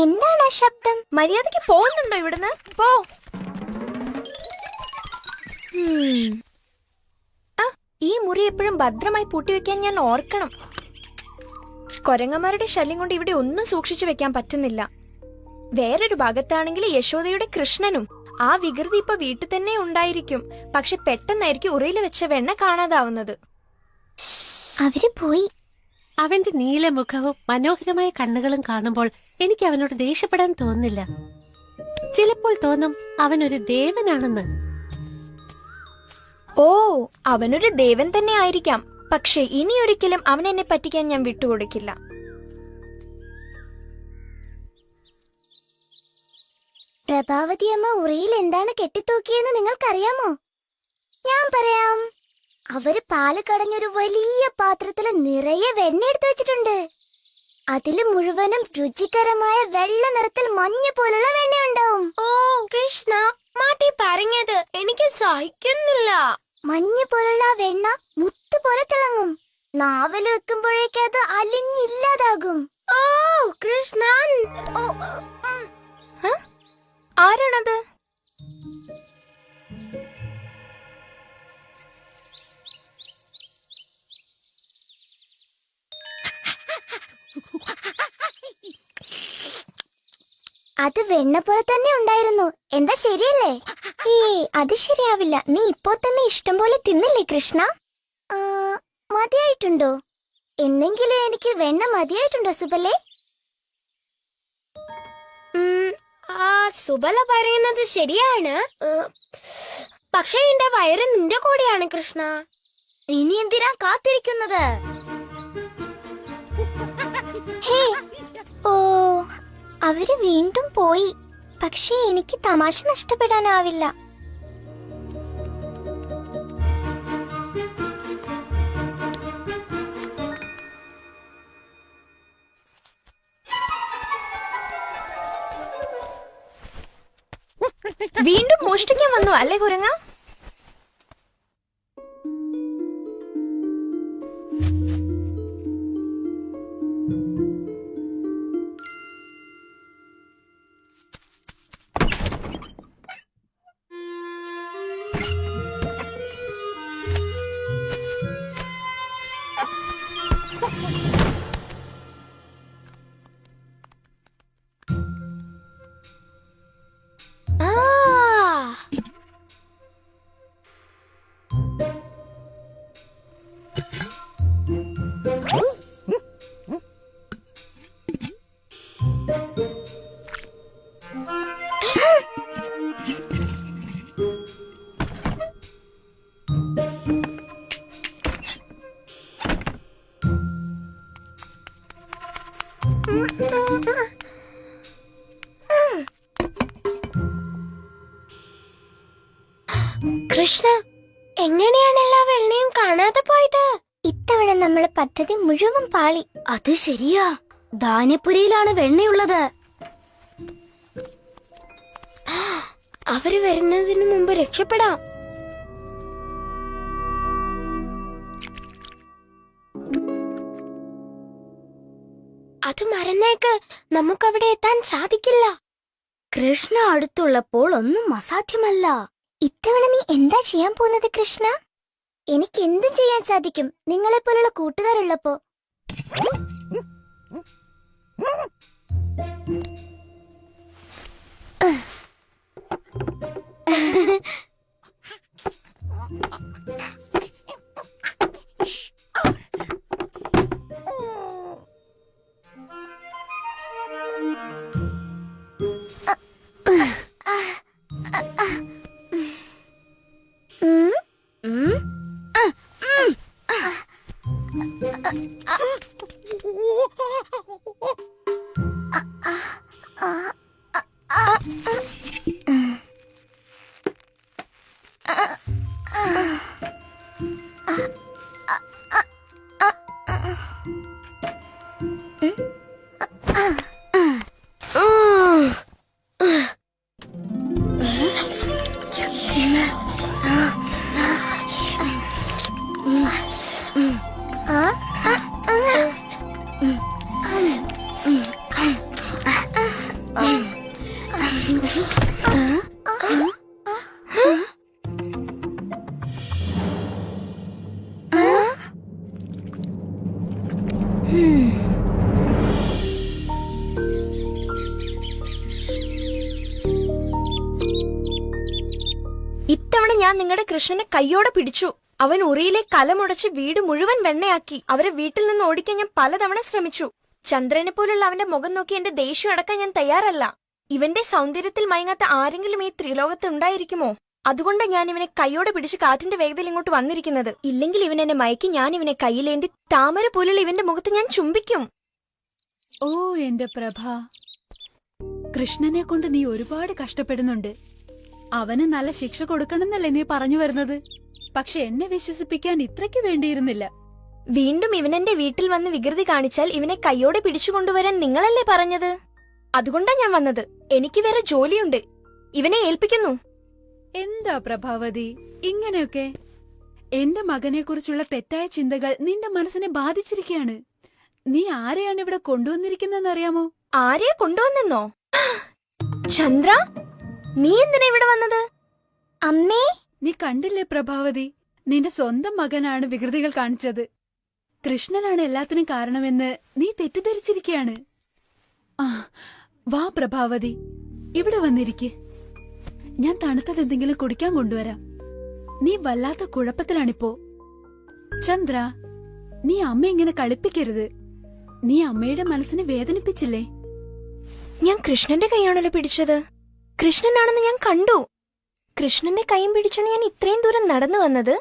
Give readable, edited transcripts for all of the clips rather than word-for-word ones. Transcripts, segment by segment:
എന്താണ് ആ ശബ്ദം? മര്യാദയ്ക്ക് പോകുന്നുണ്ടോ ഇവിടുന്ന്? പോ. ഈ മുറി എപ്പോഴും ഭദ്രമായി പൂട്ടിവെക്കാൻ ഞാൻ ഓർക്കണം. കൊരങ്ങന്മാരുടെ ശല്യം കൊണ്ട് ഇവിടെ ഒന്നും സൂക്ഷിച്ചു വെക്കാൻ പറ്റുന്നില്ല. വേറൊരു ഭാഗത്താണെങ്കിൽ യശോദയുടെ കൃഷ്ണനും. ആ വികൃതി ഇപ്പൊ വീട്ടിൽ തന്നെ ഉണ്ടായിരിക്കും. പക്ഷെ പെട്ടെന്നായിരിക്കും ഉറയിൽ വെച്ച വെണ്ണ കാണാതാവുന്നത്. അവര് പോയി. അവന്റെ നീലമുഖവും മനോഹരമായ കണ്ണുകളും കാണുമ്പോൾ എനിക്ക് അവനോട് ദേഷ്യപ്പെടാൻ തോന്നില്ല. ചിലപ്പോൾ തോന്നും അവനൊരു ദേവനാണെന്ന്. ഓ, അവനൊരു ദേവൻ തന്നെ ആയിരിക്കാം. പക്ഷെ ഇനിയൊരിക്കലും അവൻ എന്നെ പറ്റിക്കാൻ ഞാൻ വിട്ടുകൊടുക്കില്ല. പ്രഭാവതി അമ്മ ഉറിയിൽ എന്താണ് കെട്ടിത്തൂക്കിയെന്ന് നിങ്ങൾക്കറിയാമോ? ഞാൻ പറയാം. അവര് പാല് കടഞ്ഞൊരു വലിയ പാത്രത്തില് നിറയെ വെണ്ണ എടുത്തു വെച്ചിട്ടുണ്ട്. അതില് മുഴുവനും രുചികരമായ വെള്ള നിറത്തിൽ മഞ്ഞ പോലുള്ള വെണ്ണ ഉണ്ടാവും. ഓ കൃഷ്ണ, മാറ്റി പറഞ്ഞത് എനിക്ക് സഹിക്കുന്നില്ല. മഞ്ഞ പോലുള്ള വെണ്ണ മുത്തു പോലെ തിളങ്ങും. നാവല് വെക്കുമ്പോഴേക്ക് അത് അലിഞ്ഞില്ലാതാകും. ഓ കൃഷ്ണ, ആരാണത്? അത് വെണ്ണ പോലെ തന്നെ ഉണ്ടായിരുന്നു. എന്താ ശരിയല്ലേ? അത് ശരിയാവില്ല. നീ ഇപ്പോ തന്നെ ഇഷ്ടം പോലെ തിന്നില്ലേ കൃഷ്ണ? മതിയായിട്ടുണ്ടോ? എന്നെങ്കിലും എനിക്ക് വെണ്ണ മതിയായിട്ടുണ്ടോ സുബലേ? സുബല പറയുന്നത് ശരിയാണ്. പക്ഷെ എന്റെ വയറ് നിന്റെ കൂടെയാണ് കൃഷ്ണ. ഇനി എന്തിനാ കാത്തിരിക്കുന്നത്? ഓ, അവര് വീണ്ടും പോയി. പക്ഷേ എനിക്ക് തമാശ നഷ്ടപ്പെടാനാവില്ല. വീണ്ടും മോഷ്ടിക്കാൻ വന്നു അല്ലേ കുരങ്ങ? കൃഷ്ണ, എങ്ങനെയാണ് എല്ലാ വെണ്ണയും കാണാതെ പോയത്? ഇത്തവണ നമ്മളെ പദ്ധതി മുഴുവൻ പാളി. അത് ശരിയാ. ധാന്യപുരിയിലാണ് വെണ്ണയുള്ളത്. അവര് വരുന്നതിന് മുമ്പ് രക്ഷപ്പെടാം. അത് മറന്നേക്ക്, നമുക്കവിടെ എത്താൻ സാധിക്കില്ല. കൃഷ്ണ അടുത്തുള്ളപ്പോൾ ഒന്നും അസാധ്യമല്ല. ഇത്തവണ നീ എന്താ ചെയ്യാൻ പോകുന്നത് കൃഷ്ണ? എനിക്ക് എന്തും ചെയ്യാൻ സാധിക്കും നിങ്ങളെപ്പോലുള്ള കൂട്ടുകാരുള്ളപ്പോ. ഇത്തവണ ഞാൻ നിങ്ങളുടെ കൃഷ്ണനെ കൈയോടെ പിടിച്ചു. അവൻ ഉറിയിലെ കലമുടച്ച് വീട് മുഴുവൻ വെണ്ണയാക്കി. അവരെ വീട്ടിൽ നിന്ന് ഓടിക്കാൻ ഞാൻ പലതവണ ശ്രമിച്ചു. ചന്ദ്രനെ പോലുള്ള അവന്റെ മുഖം നോക്കി എന്റെ ദേഷ്യം അടക്കാൻ ഞാൻ തയ്യാറല്ല. ഇവന്റെ സൗന്ദര്യത്തിൽ മയങ്ങാത്ത ആരെങ്കിലും ഈ ത്രിലോകത്ത് ഉണ്ടായിരിക്കുമോ? അതുകൊണ്ട് ഞാൻ ഇവനെ കൈയോടെ പിടിച്ച് കാറ്റിന്റെ വേഗതയിൽ ഇങ്ങോട്ട് വന്നിരിക്കുന്നത്. ഇല്ലെങ്കിൽ ഇവൻ എന്നെ മയക്കി ഞാൻ ഇവനെ കയ്യിലേന്തി താമര പോലുള്ള ഇവന്റെ മുഖത്ത് ഞാൻ ചുംബിക്കും. ഓ എന്റെ പ്രഭ, കൃഷ്ണനെ കൊണ്ട് നീ ഒരുപാട് കഷ്ടപ്പെടുന്നുണ്ട്. അവന് നല്ല ശിക്ഷ കൊടുക്കണമെന്നല്ലേ നീ പറഞ്ഞു വരുന്നത്? പക്ഷെ എന്നെ വിശ്വസിപ്പിക്കാൻ ഇത്രയ്ക്ക് വേണ്ടിയിരുന്നില്ല. വീണ്ടും ഇവനെന്റെ വീട്ടിൽ വന്ന് വികൃതി കാണിച്ചാൽ ഇവനെ കൈയോടെ പിടിച്ചുകൊണ്ടുവരാൻ നിങ്ങളല്ലേ പറഞ്ഞത്? അതുകൊണ്ടാ ഞാൻ വന്നത്. എനിക്ക് വേറെ ജോലിയുണ്ട്. ഇവനെ ഏൽപ്പിക്കുന്നു. എന്താ പ്രഭാവതി ഇങ്ങനെയൊക്കെ? എന്റെ മകനെ കുറിച്ചുള്ള തെറ്റായ ചിന്തകൾ നിന്റെ മനസ്സിനെ ബാധിച്ചിരിക്കുകയാണ്. നീ ആരെയാണ് ഇവിടെ കൊണ്ടുവന്നിരിക്കുന്നതെന്നറിയാമോ? ആരെയാ കൊണ്ടുവന്നെന്നോ? ചന്ദ്ര, നീ എന്തിനാ ഇവിടെ വന്നത്? അമ്മേ, നീ കണ്ടില്ലേ പ്രഭാവതി, നിന്റെ സ്വന്തം മകനാണ് വികൃതികൾ കാണിച്ചത്. കൃഷ്ണനാണ് എല്ലാത്തിനും കാരണമെന്ന് നീ തെറ്റിദ്ധരിച്ചിരിക്കുകയാണ്. വാ പ്രഭാവതി, ഇവിടെ വന്നിരിക്കെ. ഞാൻ തണുത്തതെന്തെങ്കിലും കുടിക്കാൻ കൊണ്ടുവരാം. നീ വല്ലാത്ത കുഴപ്പത്തിലാണിപ്പോ. ചന്ദ്ര, നീ അമ്മ ഇങ്ങനെ കളിപ്പിക്കരുത്. നീ അമ്മയുടെ മനസ്സിനെ വേദനിപ്പിച്ചില്ലേ? ഞാൻ കൃഷ്ണന്റെ കൈയാണല്ലോ പിടിച്ചത്. കൃഷ്ണനാണെന്ന് ഞാൻ കണ്ടു. കൃഷ്ണന്റെ കൈയും പിടിച്ചാണ് ഞാൻ ഇത്രയും ദൂരം നടന്നു വന്നത്.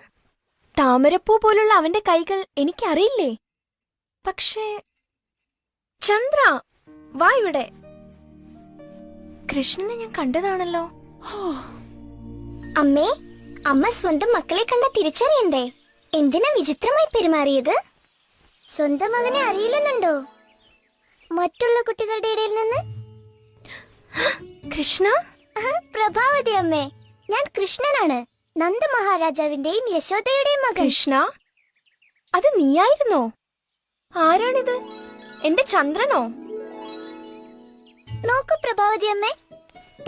താമരപ്പൂ പോലുള്ള അവന്റെ കൈകൾ എനിക്കറിയില്ലേ? പക്ഷേ ചന്ദ്ര, വാ ഇവിടെ. കൃഷ്ണനെ ഞാൻ കണ്ടതാണല്ലോ. അമ്മേ, അമ്മ സ്വന്തം മക്കളെ കണ്ട തിരിച്ചറിയണ്ടേ? എന്തിനാ വിചിത്രമായി പെരുമാറിയത്? സ്വന്തം മകനെ അറിയില്ലെന്നുണ്ടോ മറ്റുള്ള കുട്ടികളുടെ ഇടയിൽ നിന്ന്? കൃഷ്ണ? പ്രഭാവതി അമ്മേ, ഞാൻ കൃഷ്ണനാണ്, നന്ദ മഹാരാജാവിന്റെയും യശോദയുടെയും മകൻ. കൃഷ്ണ, അത് നീയായിരുന്നോ? ആരാണിത്? എന്റെ ചന്ദ്രനോ? നോക്കൂ പ്രഭാവതി അമ്മേ,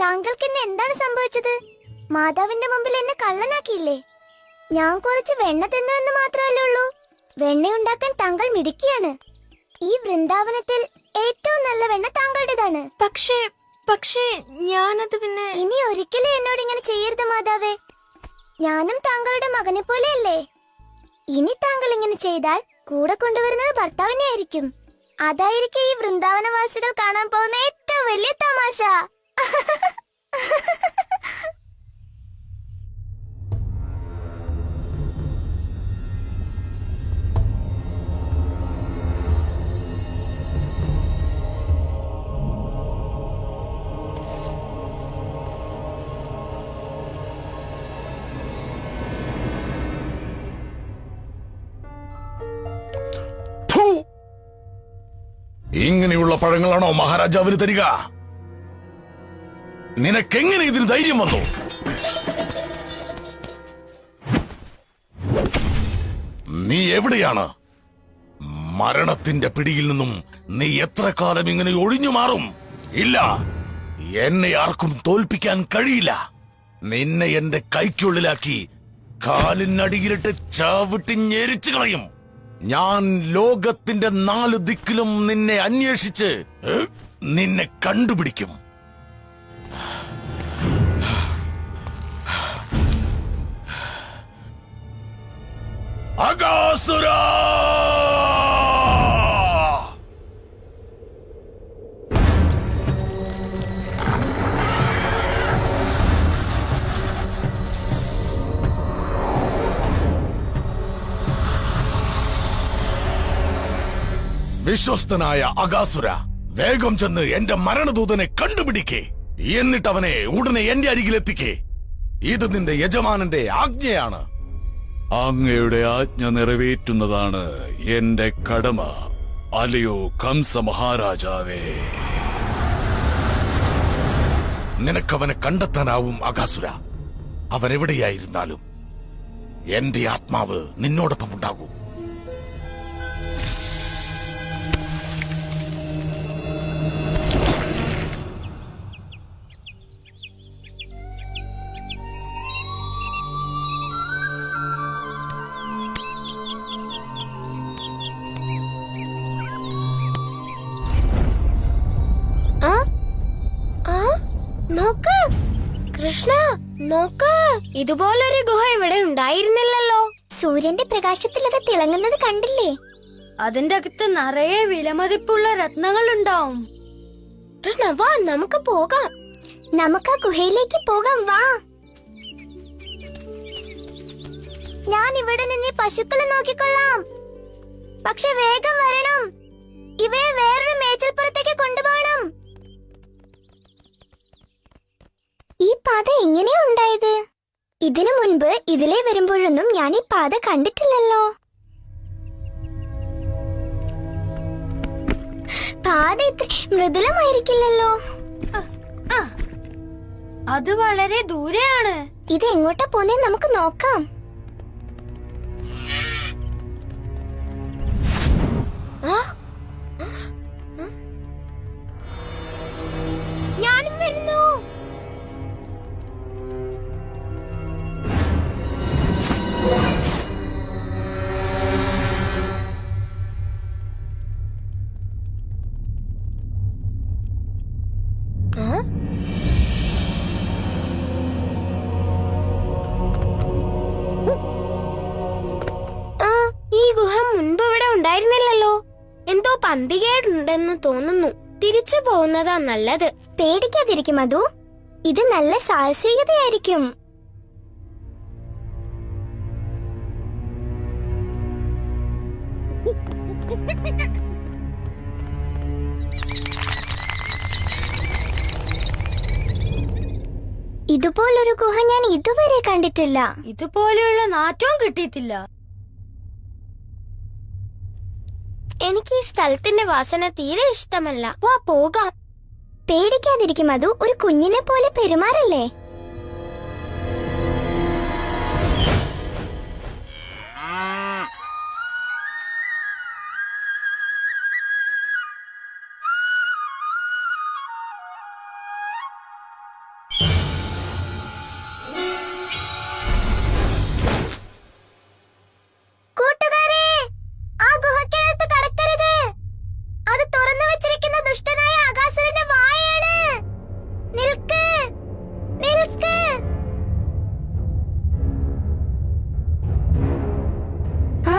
താങ്കൾക്ക് ഇന്ന് എന്താണ് സംഭവിച്ചത്? മാതാവിന്റെ മുമ്പിൽ എന്നെ കള്ളനാക്കിയില്ലേ? ഞാൻ കുറച്ച് വെണ്ണ തിന്നു എന്ന് മാത്രമല്ലേ ഉള്ളൂ. വെണ്ണയുണ്ടാക്കാൻ താങ്കൾ മിടുക്കിയാണ്. ഈ വൃന്ദാവനത്തിൽ ഏറ്റവും നല്ല വെണ്ണ താങ്കളുടേതാണ്. പക്ഷേ ഞാനത് പിന്നെ... ഇനി ഒരിക്കലും എന്നോട് ഇങ്ങനെ ചെയ്യരുത് മാതാവേ. ഞാനും താങ്കളുടെ മകനെ പോലെയല്ലേ. ഇനി താങ്കൾ ഇങ്ങനെ ചെയ്താൽ കൂടെ കൊണ്ടുവരുന്നത് ഭർത്താവിനെ ആയിരിക്കും. അതായിരിക്കും ഈ വൃന്ദാവനവാസികൾ കാണാൻ പോകുന്ന ഏറ്റവും വലിയ തമാശ. ഇങ്ങനെയുള്ള പഴങ്ങളാണോ മഹാരാജാവിന് തരിക? നിനക്കെങ്ങനെ ഇതിന് ധൈര്യം വന്നു? നീ എവിടെയാണ്? മരണത്തിന്റെ പിടിയിൽ നിന്നും നീ എത്ര കാലം ഇങ്ങനെ ഒഴിഞ്ഞു മാറും? ഇല്ല, എന്നെ ആർക്കും തോൽപ്പിക്കാൻ കഴിയില്ല. നിന്നെ എന്റെ കൈക്കുള്ളിലാക്കി കാലിനടിയിലിട്ട് ചവിട്ടി ഞെരിച്ചു കളയും. ഞാൻ ലോകത്തിന്റെ 4 ദിക്കിലും നിന്നെ അന്വേഷിച്ച് നിന്നെ കണ്ടുപിടിക്കും. അഗാസുരാ! വിശ്വസ്തനായ അഗാസുര, വേഗം ചെന്ന് എന്റെ മരണദൂതനെ കണ്ടുപിടിക്കേ. എന്നിട്ട് അവനെ ഉടനെ എന്റെ അരികിലെത്തിക്കേ. ഇത് നിന്റെ യജമാനന്റെ ആജ്ഞയാണ്. അങ്ങയുടെ ആജ്ഞ നിറവേറ്റുന്നതാണ് എന്റെ കടമ, അലയോ കംസ മഹാരാജാവേ. നിനക്കവനെ കണ്ടെത്താനാവും അഗാസുര. അവൻ എവിടെയായിരുന്നാലും എന്റെ ആത്മാവ് നിന്നോടൊപ്പം ഉണ്ടാകും. നോക്ക് കൃഷ്ണ, നോക്ക്, ഇതുപോലൊരു ഗുഹ ഇവിടെ ഉണ്ടായിരുന്നില്ലല്ലോ. സൂര്യന്റെ പ്രകാശത്തിൽ അത് തിളങ്ങുന്നത് കണ്ടില്ലേ? അതിന്റെ അകത്ത് നിറയെ വിലമതിപ്പുള്ള രത്നങ്ങൾ ഉണ്ടാവും. കൃഷ്ണ വാ, നമുക്ക് പോകാം. നമുക്ക് ആ ഗുഹയിലേക്ക് പോകാം, വാ. ഞാൻ ഇവിടെ നിന്ന് ഈ പശുക്കളെ നോക്കിക്കൊള്ളാം. പക്ഷെ വേഗം വരണം, ഇവയെ വേറൊരു മേച്ചിൽപ്പുറത്തേക്ക് കൊണ്ടുപോകണം. ഈ പാത എങ്ങനെയാ ഉണ്ടായത്? ഇതിനു മുൻപ് ഇതിലേ വരുമ്പോഴൊന്നും ഞാൻ ഈ പാത കണ്ടിട്ടില്ലല്ലോ. പാത ഇത്ര മൃദുലമായിരിക്കില്ലല്ലോ. അത് വളരെ ദൂരെയാണ്. ഇത് എങ്ങോട്ടാ പോന്നേ? നമുക്ക് നോക്കാം. ഞാനും വരുന്നു. ഈ ഗുഹ മുൻപ് ഇവിടെ ഉണ്ടായിരുന്നില്ലല്ലോ. എന്തോ പന്തികേടുണ്ടെന്ന് തോന്നുന്നു. തിരിച്ചു പോകുന്നതാ നല്ലത്. പേടിക്കാതിരിക്കും അതു. ഇത് നല്ല സാഹസികതയായിരിക്കും. ഇതുപോലൊരു ഗുഹ ഞാൻ ഇതുവരെ കണ്ടിട്ടില്ല. ഇതുപോലെയുള്ള നാറ്റവും കിട്ടിയിട്ടില്ല. എനിക്ക് ഈ സ്ഥലത്തിന്റെ വാസന തീരെ ഇഷ്ടമല്ല. വാ പോകാം. പേടിക്കാതിരിക്കും അതു. ഒരു കുഞ്ഞിനെ പോലെ പെരുമാറല്ലേ. കൂട്ടുകാരെ, ആ ഗുഹയ്ക്കകത്ത് കടക്കരുത്. അത് തുറന്നു വെച്ചിരിക്കുന്ന ദുഷ്ടനായ അഗാസുരന്റെ വായാണ്. നിൽക്ക്, നിൽക്ക്. ആ?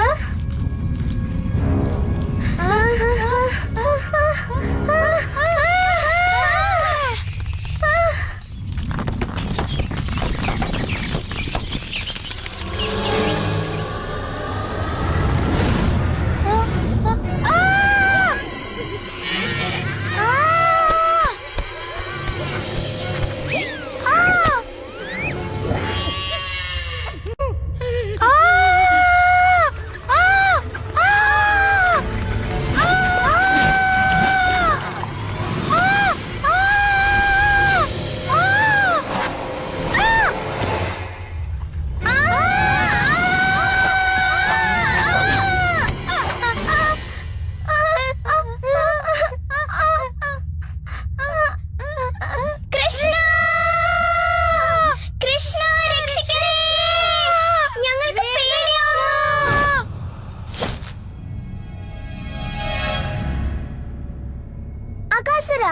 അഗാസുര,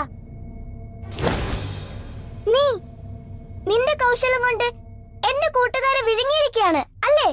നീ നിന്റെ കൗശലം കൊണ്ട് എന്റെ കൂട്ടുകാരെ വിഴുങ്ങിയിരിക്കുകയാണ് അല്ലേ?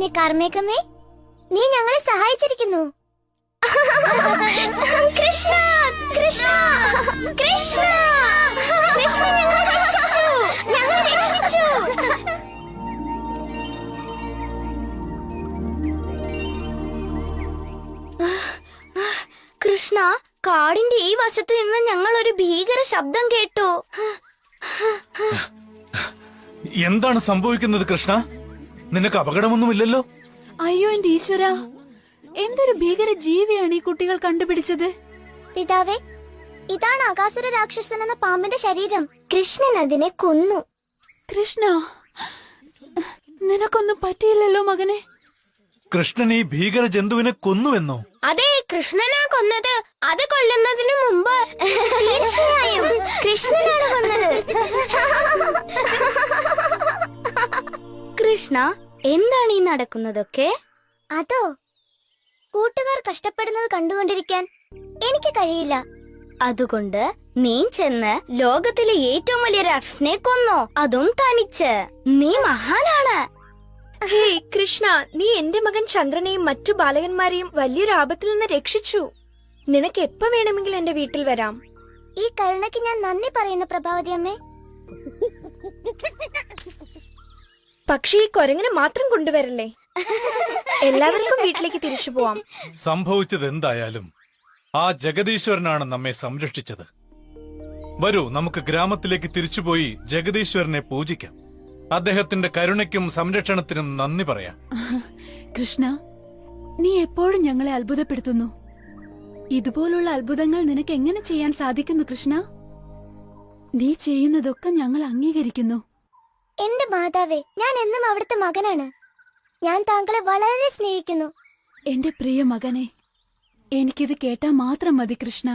നന്ദി കാർമേഘമേ. നീ ഞങ്ങളെ സഹായിച്ചിരിക്കുന്നു. കൃഷ്ണ കൃഷ്ണ കൃഷ്ണ കൃഷ്ണ ഞങ്ങളെ രക്ഷിച്ചു. കൃഷ്ണ, കാടിന്റെ ഈ വശത്ത് നിന്ന് ഞങ്ങൾ ഒരു ഭീകര ശബ്ദം കേട്ടു. എന്താണ് സംഭവിക്കുന്നത് കൃഷ്ണ? നിനക്ക് അപകടമൊന്നുമില്ലല്ലോ? അയ്യോ എന്റെ ഈശ്വര, എന്തൊരു ഭീകര ജീവിയാണ് ഈ കുട്ടികൾ കണ്ടുപിടിച്ചത്. പിതാവേ, ഇതാണ് അകാസുര രാക്ഷസൻ എന്ന പാമ്പിന്റെ ശരീരം. കൃഷ്ണൻ അതിനെ കൊന്നു. കൃഷ്ണ, നിനക്കൊന്നും പറ്റിയില്ലല്ലോ മകനെ? കൃഷ്ണൻ ഈ ഭീകര ജന്തുവിനെ കൊന്നുവെന്നോ? അതെ, കൃഷ്ണനാ കൊന്നത്. അത് കൊല്ലുന്നതിന് മുമ്പ് തീർച്ചയായും കൃഷ്ണനാണ് കൊന്നത്. കൃഷ്ണ, എന്താണ് ഈ നടക്കുന്നതൊക്കെ? അതോ, കൂട്ടുകാർ കഷ്ടപ്പെടുന്നത് കണ്ടുകൊണ്ടിരിക്കാൻ എനിക്ക് കഴിയില്ല. അതുകൊണ്ട് നീ ചെന്ന് ലോകത്തിലെ ഏറ്റവും വലിയ രാക്ഷസനെ കൊന്നോ, അതും തനിച്ച്. നീ മഹാനാണ്. ഹേയ് കൃഷ്ണ, നീ എന്റെ മകൻ ചന്ദ്രനെയും മറ്റു ബാലകന്മാരെയും വലിയൊരു ആപത്തിൽ നിന്ന് രക്ഷിച്ചു. നിനക്ക് എപ്പോ വേണമെങ്കിലും എന്റെ വീട്ടിൽ വരാം. ഈ കരുണയ്ക്ക് ഞാൻ നന്ദി പറയുന്നു പ്രഭാവതി അമ്മേ. പക്ഷേ ഈ കൊരങ്ങനെ മാത്രം കൊണ്ടുവരല്ലേ. എല്ലാവർക്കും വീട്ടിലേക്ക് തിരിച്ചു പോവാം. സംഭവിച്ചത് എന്തായാലും ആ ജഗദീശ്വരനാണ് നമ്മെ സംരക്ഷിച്ചത്. വരൂ, നമുക്ക് ഗ്രാമത്തിലേക്ക് തിരിച്ചുപോയി ജഗദീശ്വരനെ പൂജിക്കാം. അദ്ദേഹത്തിന്റെ കരുണയ്ക്കും സംരക്ഷണത്തിനും നന്ദി പറയാം. കൃഷ്ണ, നീ എപ്പോഴും ഞങ്ങളെ അത്ഭുതപ്പെടുത്തുന്നു. ഇതുപോലുള്ള അത്ഭുതങ്ങൾ നിനക്ക് എങ്ങനെ ചെയ്യാൻ സാധിക്കുന്നു കൃഷ്ണ? നീ ചെയ്യുന്നതൊക്കെ ഞങ്ങൾ അംഗീകരിക്കുന്നു. എന്റെ മാതാവേ, ഞാൻ എന്നും അവിടുത്തെ മകനാണ്. ഞാൻ താങ്കളെ വളരെ സ്നേഹിക്കുന്നു. എന്റെ പ്രിയ മകനെ, എനിക്കിത് കേട്ടാ മാത്രം മതി കൃഷ്ണ.